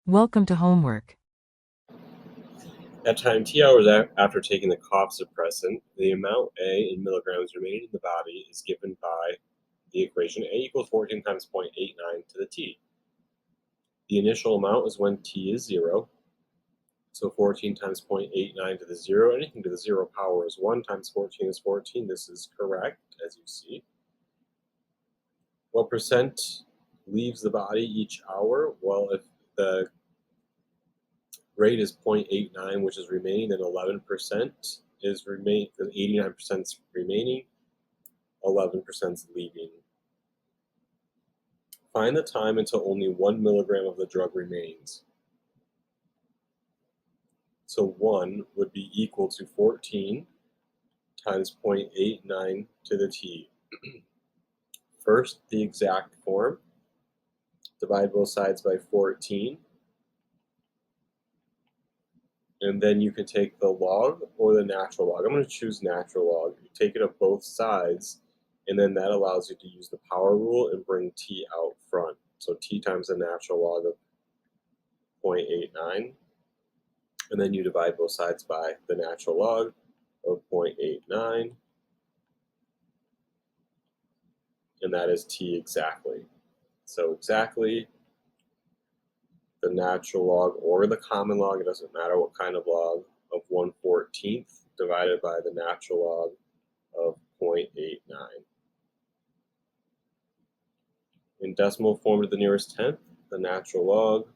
Welcome to homework. At time t hours after taking the cough suppressant, the amount A in milligrams remaining in the body is given by the equation A equals 14 times 0.89 to the t. The initial amount is when t is 0. So 14 times 0.89 to the 0, anything to the 0 power is 1 times 14 is 14. This is correct, as you see. What percent leaves the body each hour? Well, if the rate is 0.89, which is remaining, then 11% is remaining, 89% is remaining, 11% is leaving. Find the time until only 1 milligram of the drug remains. So 1 would be equal to 14 times 0.89 to the t. First, the exact form. Divide both sides by 14. And then you can take the log or the natural log. I'm going to choose natural log. You take it of both sides, and then that allows you to use the power rule and bring t out front. So t times the natural log of 0.89. And then you divide both sides by the natural log of 0.89. And that is t exactly. So exactly the natural log or the common log, it doesn't matter what kind of log, of 1/14 divided by the natural log of 0.89. In decimal form to the nearest tenth, the natural log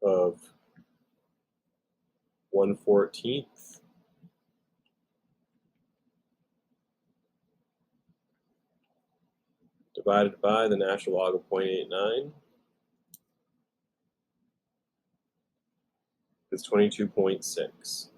of 1/14 divided by the natural log of 0.89 is 22.6.